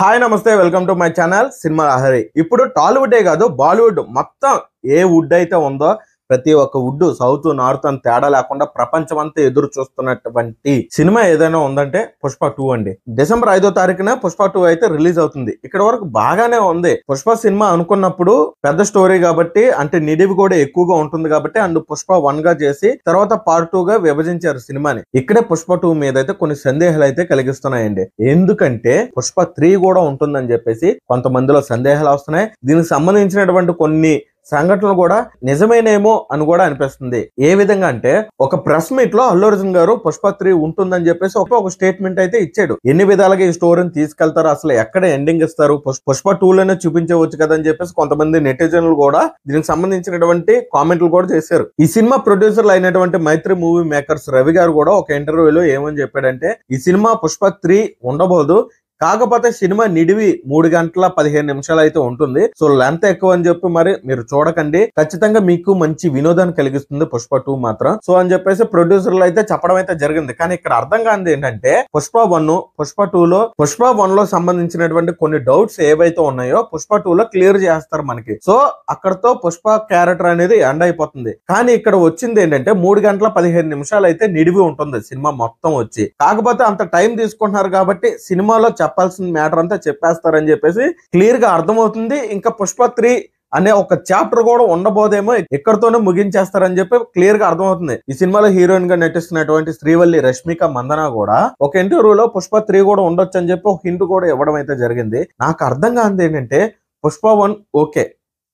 Hi నమస్తే welcome to my channel cinema Lahari. ఇప్పుడు టాలీవుడే కాదు బాలీవుడ్ మొత్తం ఏ వుడ్ అయితే ఉందో ప్రతి ఒక్క వుడ్ సౌత్ నార్త్ అని తేడా లేకుండా ప్రపంచం అంతా ఎదురు చూస్తున్నటువంటి సినిమా ఏదైనా ఉందంటే పుష్ప 2 అండి. డిసెంబర్ 5వ తారీఖున పుష్ప 2 అయితే రిలీజ్ అవుతుంది. ఇక్కడ వరకు బాగానే ఉంది. పుష్ప సినిమా అనుకున్నప్పుడు పెద్ద స్టోరీ కాబట్టి అంటే నిడివి కూడా ఎక్కువగా ఉంటుంది కాబట్టి అండ్ పుష్ప 1 గా చేసి తర్వాత పార్ట్ 2 గా విభజించారు సినిమాని. ఇక్కడే పుష్ప 2 మీద అయితే కొన్ని సందేహాలు అయితే కలిగిస్తున్నాయండి. ఎందుకంటే పుష్ప 3 కూడా ఉంటుందని చెప్పేసి కొంతమందిలో సందేహాలు వస్తున్నాయి. దీనికి సంబంధించినటువంటి కొన్ని సంఘటనలు కూడా నిజమేనేమో అని కూడా అనిపిస్తుంది. ఏ విధంగా అంటే ఒక ప్రెస్ మీట్ లో అల్లు అర్జున్ గారు పుష్ప 3 ఉంటుందని చెప్పేసి ఒక స్టేట్మెంట్ అయితే ఇచ్చాడు. ఎన్ని విధాలుగా ఈ స్టోరీని తీసుకెళ్తారు, అసలు ఎక్కడ ఎండింగ్ ఇస్తారు, పుష్ప 2 లోనే చూపించవచ్చు కదా అని చెప్పేసి కొంతమంది నెటిజన్లు కూడా దీనికి సంబంధించినటువంటి కామెంట్లు కూడా చేశారు. ఈ సినిమా ప్రొడ్యూసర్లు అయినటువంటి మైత్రి మూవీ మేకర్స్ రవి గారు కూడా ఒక ఇంటర్వ్యూలో ఏమని చెప్పాడంటే ఈ సినిమా పుష్ప 3 ఉండబోదు, కాకపోతే సినిమా నిడివి 3 గంటల 15 నిమిషాలు అయితే ఉంటుంది. సో లెంత్ ఎక్కువ అని చెప్పి మరి మీరు చూడకండి, ఖచ్చితంగా మీకు మంచి వినోదాన్ని కలిగిస్తుంది పుష్ప 2 మాత్రం. సో అని చెప్పేసి ప్రొడ్యూసర్లు అయితే చెప్పడం అయితే జరిగింది. కానీ ఇక్కడ అర్థం కానిది ఏంటంటే పుష్ప 1 పుష్ప 2 లో పుష్ప 1 లో సంబంధించినటువంటి కొన్ని డౌట్స్ ఏవైతే ఉన్నాయో పుష్ప 2 లో క్లియర్ చేస్తారు మనకి. సో అక్కడతో పుష్ప క్యారెక్టర్ అనేది ఎండ్ అయిపోతుంది. కానీ ఇక్కడ వచ్చింది ఏంటంటే 3 గంటల 15 నిమిషాలు అయితే నిడివి ఉంటుంది సినిమా మొత్తం వచ్చి. కాకపోతే అంత టైం తీసుకుంటున్నారు కాబట్టి సినిమాలో చెప్పాల్సిన మ్యాటర్ అంతా చెప్పేస్తారని చెప్పేసి క్లియర్ గా అర్థమవుతుంది. ఇంకా పుష్ప 3 అనే ఒక చాప్టర్ కూడా ఉండబోదేమో, ఇక్కడతోనే ముగించేస్తారని చెప్పి క్లియర్ గా అర్థమవుతుంది. ఈ సినిమాలో హీరోయిన్ గా నటిస్తున్నటువంటి శ్రీవల్లి రష్మిక మందన కూడా ఒక ఇంటర్వ్యూలో పుష్ప 3 కూడా ఉండొచ్చు అని చెప్పి ఒక హింట్ కూడా ఇవ్వడం అయితే జరిగింది. నాకు అర్థం కానిది ఏంటంటే పుష్ప 1 ఓకే,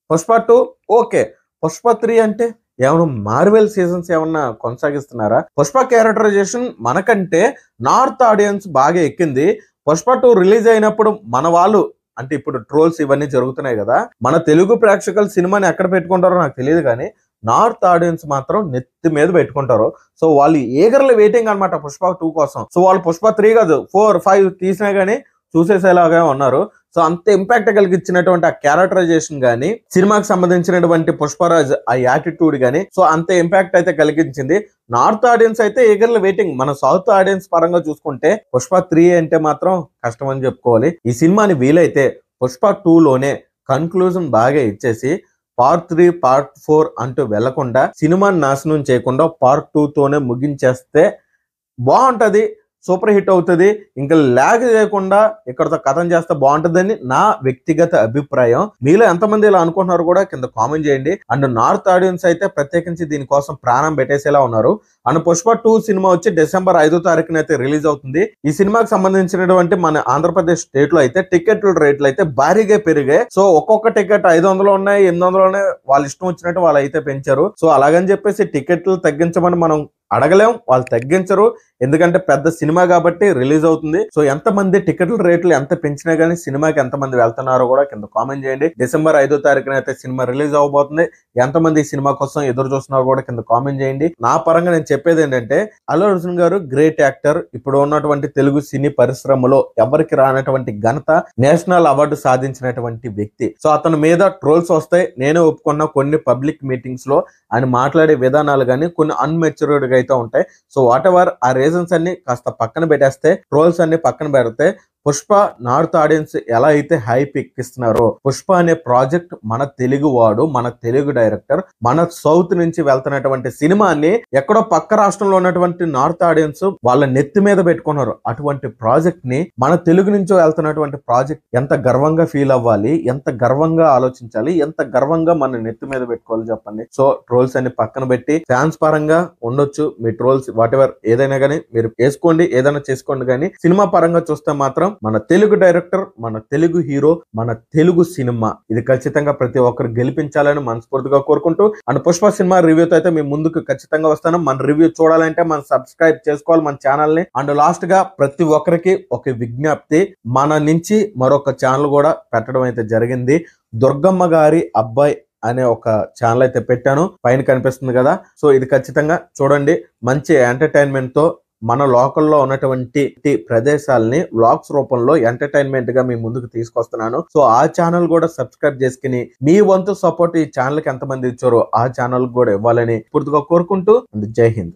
పుష్ప 2 ఓకే, పుష్ప 3 అంటే ఏమన్నా మార్వెల్ సీజన్స్ ఏమన్నా కొనసాగిస్తున్నారా? పుష్ప క్యారెక్టరైజేషన్ మనకంటే నార్త్ ఆడియన్స్ బాగా ఎక్కింది. పుష్ప 2 రిలీజ్ అయినప్పుడు మన వాళ్ళు అంటే ఇప్పుడు ట్రోల్స్ ఇవన్నీ జరుగుతున్నాయి కదా, మన తెలుగు ప్రేక్షకులు సినిమాని ఎక్కడ పెట్టుకుంటారో నాకు తెలియదు కానీ నార్త్ ఆడియన్స్ మాత్రం నెత్తి మీద పెట్టుకుంటారు. సో వాళ్ళు ఈగర్లీ వెయిటింగ్ అనమాట పుష్ప 2 కోసం. సో వాళ్ళు పుష్ప 3 కాదు 4, 5 తీసినా గానీ చూసేసేలాగా ఉన్నారు. సో అంత ఇంపాక్ట్ కలిగించినటువంటి ఆ క్యారెక్టరైజేషన్ గానీ సినిమాకి సంబంధించినటువంటి పుష్పరాజ్ ఆ యాటిట్యూడ్ గానీ సో అంత ఇంపాక్ట్ అయితే కలిగించింది. నార్త్ ఆడియన్స్ అయితే ఈగర్లీ వెయిటింగ్. మన సౌత్ ఆడియన్స్ పరంగా చూసుకుంటే పుష్ప 3 అంటే మాత్రం కష్టం అని చెప్పుకోవాలి. ఈ సినిమాని వీలైతే పుష్ప 2 లోనే కన్క్లూజన్ బాగా ఇచ్చేసి పార్ట్ 3 పార్ట్ 4 అంటూ వెళ్లకుండా సినిమాని నాశనం చేయకుండా పార్ట్ 2 తోనే ముగించేస్తే బాగుంటది, సూపర్ హిట్ అవుతుంది. ఇంకా ల్యాగ్ చేయకుండా ఇక్కడతో కథం చేస్తే బాగుంటుందని నా వ్యక్తిగత అభిప్రాయం. మీలో ఎంతమంది ఇలా అనుకుంటున్నారు కూడా కింద కామెంట్ చేయండి. అండ్ నార్త్ ఆడియన్స్ అయితే ప్రత్యేకించి దీనికోసం ప్రాణం పెట్టేసేలా ఉన్నారు. అండ్ పుష్ప 2 సినిమా వచ్చి డిసెంబర్ 5వ తారీఖున అయితే రిలీజ్ అవుతుంది. ఈ సినిమాకి సంబంధించినటువంటి మన ఆంధ్రప్రదేశ్ స్టేట్ లో అయితే టికెట్ల రేట్లు అయితే భారీగా పెరిగాయి. సో ఒక్కొక్క టికెట్ 500 ఉన్నాయి, 800 ఉన్నాయి, వాళ్ళ ఇష్టం వచ్చినట్టు వాళ్ళు అయితే పెంచారు. సో అలాగని చెప్పేసి టికెట్లు తగ్గించమని మనం అడగలేం, వాళ్ళు తగ్గించరు. ఎందుకంటే పెద్ద సినిమా కాబట్టి రిలీజ్ అవుతుంది. సో ఎంతమంది టికెట్ల రేట్లు ఎంత పెంచినా గానీ సినిమాకి ఎంతమంది వెళ్తున్నారో కూడా కింద కామెంట్ చేయండి. డిసెంబర్ 5వ తారీఖున అయితే సినిమా రిలీజ్ అవబోతుంది. ఎంతమంది ఈ సినిమా కోసం ఎదురు చూస్తున్నారో కూడా కింద కామెంట్ చేయండి. నా పరంగా నేను చెప్పేది ఏంటంటే అల్లు అర్జున్ గారు గ్రేట్ యాక్టర్. ఇప్పుడు ఉన్నటువంటి తెలుగు సినీ పరిశ్రమలో ఎవరికి రానటువంటి ఘనత, నేషనల్ అవార్డు సాధించినటువంటి వ్యక్తి. సో అతని మీద ట్రోల్స్ వస్తాయి, నేనే ఒప్పుకున్న. కొన్ని పబ్లిక్ మీటింగ్స్ లో ఆయన మాట్లాడే విధానాలు కానీ కొన్ని అన్మెచ్యూర్డ్ గా అయితే ఉంటాయి. సో వాట్ ఎవర్ ఆ రీజన్స్ అన్ని కాస్త పక్కన పెట్టేస్తే, ట్రోల్స్ అన్ని పక్కన పెడితే పుష్ప నార్త్ ఆడియన్స్ ఎలా అయితే హైప్ ఎక్కిస్తున్నారో పుష్ప అనే ప్రాజెక్ట్ మన తెలుగు వాడు, మన తెలుగు డైరెక్టర్, మన సౌత్ నుంచి వెళ్తున్నటువంటి సినిమాని ఎక్కడో పక్క రాష్ట్రంలో ఉన్నటువంటి నార్త్ ఆడియన్స్ వాళ్ళ నెత్తి మీద పెట్టుకున్నారు. అటువంటి ప్రాజెక్ట్ ని మన తెలుగు నుంచి వెళ్తున్నటువంటి ప్రాజెక్ట్ ఎంత గర్వంగా ఫీల్ అవ్వాలి, ఎంత గర్వంగా ఆలోచించాలి, ఎంత గర్వంగా మన నెత్తి మీద పెట్టుకోవాలి చెప్పండి. సో ట్రోల్స్ అన్ని పక్కన పెట్టి ఫ్యాన్స్ పరంగా ఉండొచ్చు మీ ట్రోల్స్ వాట్ ఎవర్ ఏదైనా కానీ మీరు వేసుకోండి, ఏదైనా చేసుకోండి. కానీ సినిమా పరంగా చూస్తే మాత్రం మన తెలుగు డైరెక్టర్, మన తెలుగు హీరో, మన తెలుగు సినిమా ఇది ఖచ్చితంగా ప్రతి ఒక్కరు గెలిపించాలని మనస్ఫూర్తిగా కోరుకుంటూ అండ్ పుష్ప సినిమా రివ్యూతో అయితే మీ ముందుకు ఖచ్చితంగా వస్తాను. మన రివ్యూ చూడాలంటే మనం సబ్స్క్రైబ్ చేసుకోవాలి మన ఛానల్ ని. అండ్ లాస్ట్ గా ప్రతి ఒక్కరికి ఒక విజ్ఞప్తి, మన నుంచి మరొక ఛానల్ కూడా పెట్టడం అయితే జరిగింది. దుర్గమ్మ గారి అబ్బాయి అనే ఒక ఛానల్ అయితే పెట్టాను, పైన కనిపిస్తుంది కదా. సో ఇది ఖచ్చితంగా చూడండి. మంచి ఎంటర్టైన్మెంట్ తో మన లోకల్లో ఉన్నటువంటి ప్రదేశాలని వ్లాగ్స్ రూపంలో ఎంటర్టైన్మెంట్ గా మీ ముందుకు తీసుకొస్తున్నాను. సో ఆ ఛానల్ కూడా సబ్స్క్రైబ్ చేసుకుని మీ వంతు సపోర్ట్ ఈ ఛానల్ కి ఎంతమంది ఇచ్చారో ఆ ఛానల్ కూడా ఇవ్వాలని పూర్తిగా కోరుకుంటూ జై హింద్.